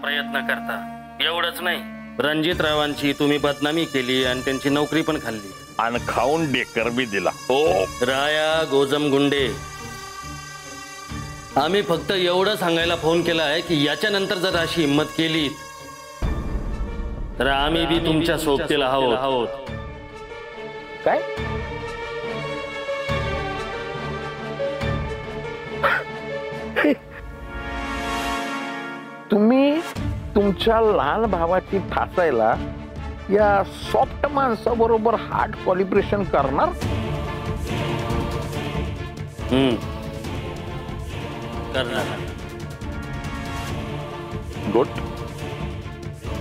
प्रयत्न करता. एवढंच नाही, रणजितरावांची तुम्ही बदनामी केली आणि त्यांची नोकरी पण खाल्ली आणि खाऊन डेकर बी दिला. हो राया गोजमगुंडे, आम्ही फक्त एवढं सांगायला फोन केला आहे की याच्यानंतर जर अशी हिंमत केली तर आम्ही बी तुमच्या सोबतीला आहोत. काय तुम्ही तुमच्या लहान भावाची ठासायला या सॉफ्ट माणसाबरोबर हार्ड कॉलिब्रेशन करणार? गुड,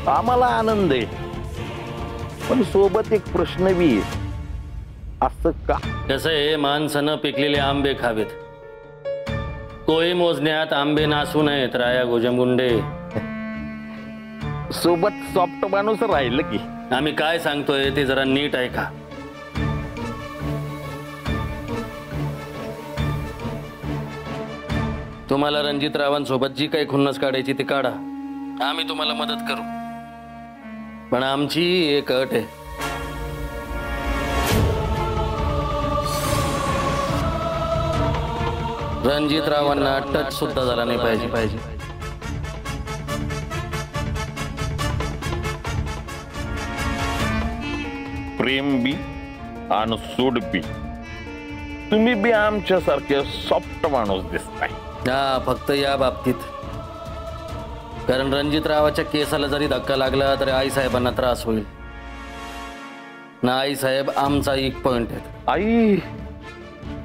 आम्हाला आनंद आहे, पण सोबत एक प्रश्न बी आहे. असं का? कसं आहे, माणसानं पिकलेले आंबे खावेत, कोळी मोजण्यात आंबे नासू नयेत. राया गोजमगुंडे, सोबत सॉफ्ट माणूस राहिलं की. आम्ही काय सांगतोय ते जरा नीट ऐका. तुम्हाला रणजितरावांसोबत जी काही खुन्नस काढायची ती काढा, आम्ही तुम्हाला मदत करू, पण आमची एक अट आहे. रणजितरावांना टच सुद्धा झाला नाही पाहिजे. प्रेम बी आणि सूड बी. तुम्ही बी आमच्या सारखे सॉफ्ट माणूस दिसताय. हा, फक्त या बाबतीत, कारण रणजितरावाच्या केसाला जरी धक्का लागला तरी आई साहेबांना त्रास होईल ना. आई साहेब आमचा एक पॉइंट आहे. आई,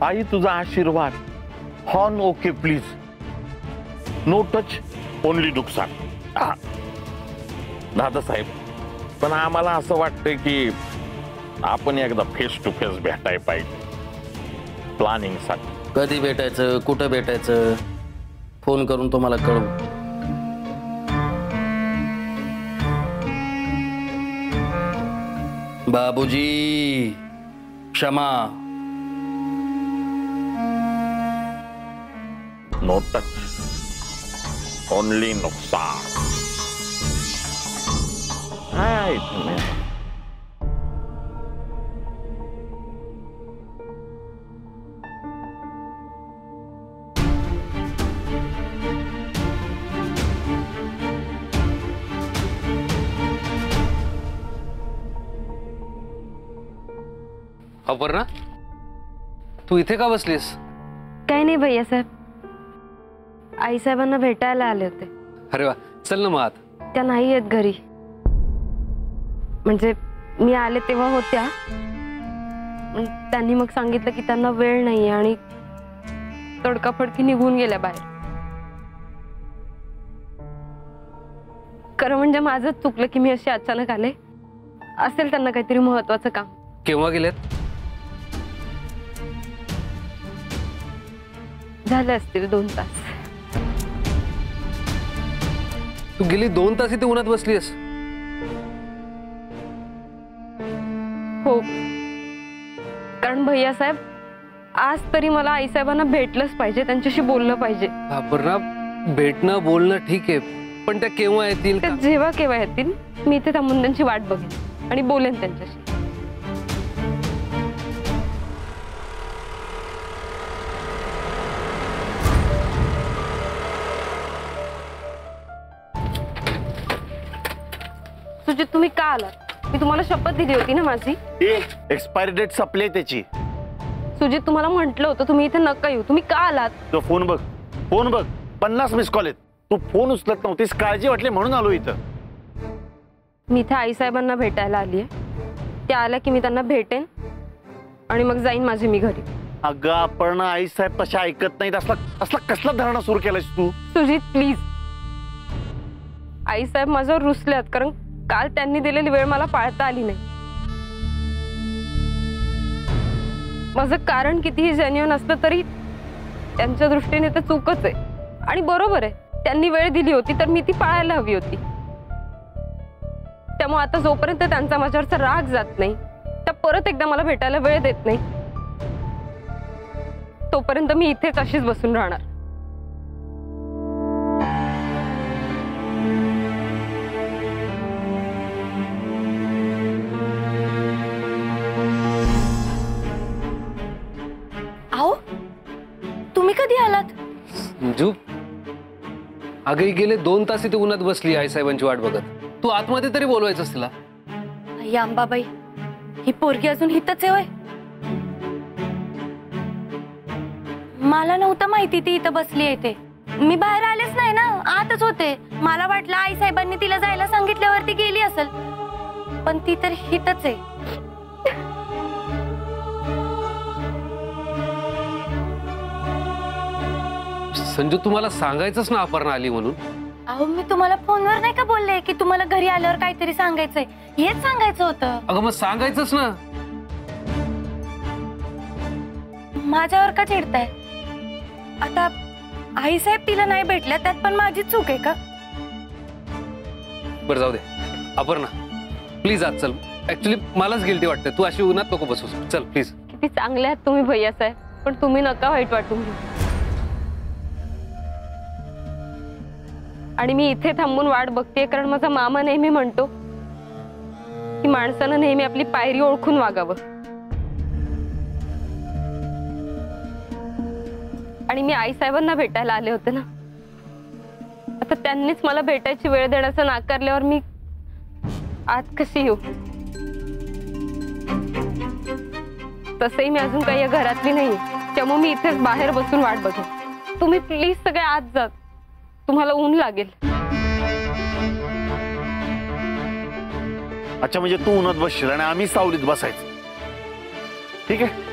आई तुझा आशीर्वाद. Horn okay please, no touch, only नुकसान. दादासाहेब, पण आम्हाला असं वाटतंय की आपण एकदा फेस टू फेस भेटाय पाहिजे प्लॅनिंग साठी. कधी भेटायचं, कुठं भेटायचं, फोन करून तुम्हाला कळवू. बाबूजी क्षमा. नो टच, ओनली नुकसान. हाय तुम्ही. अपर्णा, तू इथे का बसलीस? काही नाही भैया साहेब, आई साहेबांना भेटायला आले होते. अरे वा, चल ना मग आत. त्या नाही आहेत घरी. म्हणजे मी आले तेव्हा होत्या, त्यांनी मग सांगितलं की त्यांना वेळ नाही आणि तडकाफडकी निघून गेल्या बाहेर. खरं म्हणजे माझंच चुकलं की मी अशी अचानक आले. असेल त्यांना काहीतरी महत्वाचं काम. केव्हा गेलेत? झाले असतील 2 तास. तू गेली 2 तास इथे उन्हात बसलीस? हो, कारण भैया साहेब, आज तरी मला आई साहेबांना भेटलंच पाहिजे, त्यांच्याशी बोललं पाहिजे. अपर्णा, भेटणं बोलणं ठीक आहे, पण त्या केव्हा येतील? त्या जेव्हा केव्हा येतील, मी इथे थांबून त्यांची वाट बघेन आणि बोलेन त्यांच्याशी. सुजित, तुम्ही का आलात? मी तुम्हाला शपथ दिली होती ना माझी. एक्सपायरी डेट संपली त्याची. सुजित, तुम्हाला म्हटलं होतं तुम्ही इथे नका येऊ. तुम्ही का आलात? तो फोन बघ, फोन बघ. 50 मिस कॉल आहेत. तू फोन उचलत नव्हतीस, काळजी वाटली म्हणून आलो इथं. मी इथे आई साहेबांना भेटायला आलीये. त्या आल्या की मी त्यांना भेटेन आणि मग जाईन माझी मी घरी. अगं, आपण आई साहेब तशा ऐकत नाहीत. असला कसला धरणा सुरू केलायस तू? सुजित प्लीज. आई साहेब माझ्यावर रुसल्यात, कारण काल त्यांनी दिलेली वेळ मला पाळता आली नाही. माझं कारण कितीही जेन्युइन असलं तरी त्यांच्या दृष्टीने ते चूकच आहे. आणि बरोबर आहे, त्यांनी वेळ दिली होती तर मी ती पाळायला हवी होती. त्यामुळे आता जोपर्यंत त्यांचा माझ्यावरचा राग जात नाही, त्या परत एकदा मला भेटायला वेळ देत नाही, तोपर्यंत मी इथेच अशीच बसून राहणार. अहो तुम्ही कधी आलात? संजू, अगं ही गेले 2 तास इथे उन्हात बसली आई साहेबांची वाट बघत. तू आतमध्ये तरी बोलवायचंस तिला. आई अंबाबाई, ही पोरगी अजून हितच आहे होय? मला नव्हतं माहिती ती इथं बसली आहे ते. मी बाहेर आलेच नाही ना, आतच होते. मला वाटलं आई साहेबांनी तिला जायला सांगितल्यावरती गेली असेल, पण ती तर हितच आहे. संजू, तुम्हाला सांगायचंच ना अपर्णा आली म्हणून. अहो मी तुम्हाला फोनवर नाही का बोलले की तुम्हाला घरी आल्यावर काहीतरी सांगायचंय? हेच सांगायचं होतं. अगं मग सांगायचंच ना. माझ्यावर का चिडताय? आता आई साहेब तिला नाही भेटल्या, त्यात पण माझी चूक आहे का? बरं जाऊ दे. अपर्णा प्लीज आज चल. ऍक्च्युली मलाच गिल्टी वाटते. तू अशी उन्हात नको बसूस. चल प्लीज. किती चांगले आहात तुम्ही भैया साहेब, पण तुम्ही नका वाईट वाटून घेऊ. आणि मी इथे थांबून वाट बघतेय कारण माझा मामा नेहमी म्हणतो की माणसानं नेहमी आपली पायरी ओळखून वागावं. आणि मी आई साहेबांना भेटायला आले होते ना. आता त्यांनीच मला भेटायची वेळ देण्याचं नाकारल्यावर मी आत कशी येऊ? तसंही मी अजून काही या घरातली नाही, त्यामुळे मी इथेच बाहेर बसून वाट बघेन. तुम्ही प्लीज सगळे आत जात, तुम्हाला ऊन लागेल. अच्छा, म्हणजे तू उन्हात बसशील आणि आम्ही सावलीत बसायचं. ठीक आहे,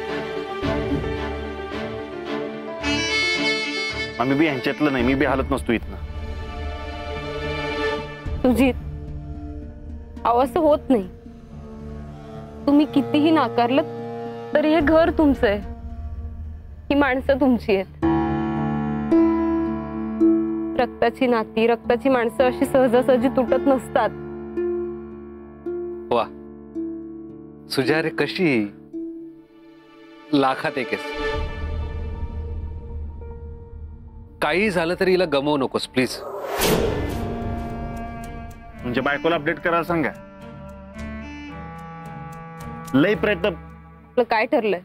आम्ही बी ह्यांच्यातलं नाही. मी बी हालत नसतो इथनं. सुजित, अहो असं होत नाही. तुम्ही कितीही नाकारलं तरी हे घर तुमचं आहे, ही माणसं तुमची आहेत. रक्ताची नाती, रक्ताची माणसं अशी सहजासहजी तुटत नसतात. वा सुजा रे, कशी लाखात एक आहेस. काही झालं तरी हिला गमवू नकोस प्लीज. म्हणजे बायकोला अपडेट करायला सांगा. लय प्रयत्न. आपलं काय ठरलंय?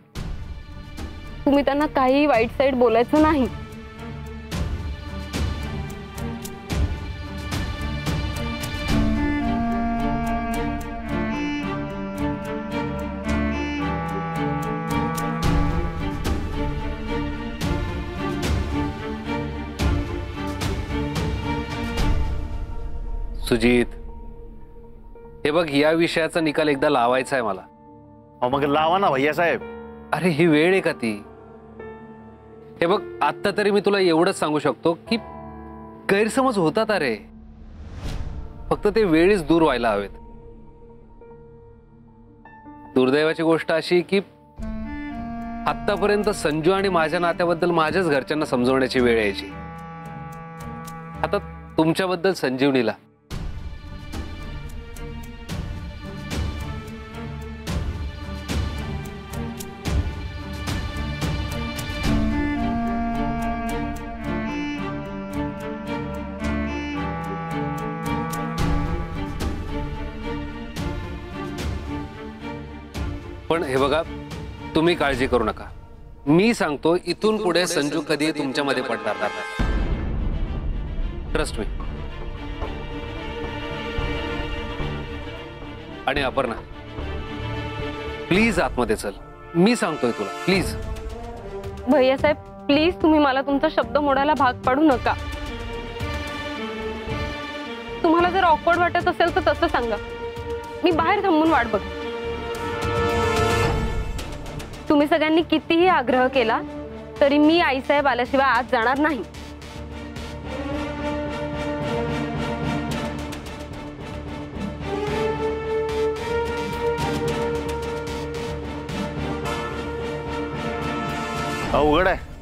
तुम्ही त्यांना काही वाईट साईड बोलायचं नाही. सुजित, हे बघ, या विषयाचा निकाल एकदा लावायचा आहे मला. मग लावा ना भैया साहेब. अरे ही वेळ आहे का ती? हे बघ, आता तरी मी तुला एवढंच सांगू शकतो की गैरसमज होतात. अरे फक्त ते वेळीच दूर व्हायला हवेत. दुर्दैवाची गोष्ट अशी की आतापर्यंत संजू आणि माझ्या नात्याबद्दल माझ्याच घरच्यांना समजवण्याची वेळ यायची. आता तुमच्याबद्दल संजीवनीला. पण हे बघा, तुम्ही काळजी करू नका. मी सांगतो, इथून पुढे संजू कधी तुमच्यामध्ये पडणार नाही. Trust me. आणि अपर्णा, प्लीज आतमध्ये चल. मी सांगतोय तुला, प्लीज. भैया साहेब, प्लीज तुम्ही मला तुमचा शब्द मोडायला भाग पाडू नका. तुम्हाला जर ऑकवर्ड वाटत असेल तर तसं सांगा. मी बाहेर थांबून वाट बघ. तुम्ही सगळ्यांनी कितीही आग्रह केला तरी मी आई साहेब आल्याशिवाय आज जाणार नाही. अवघड आहे.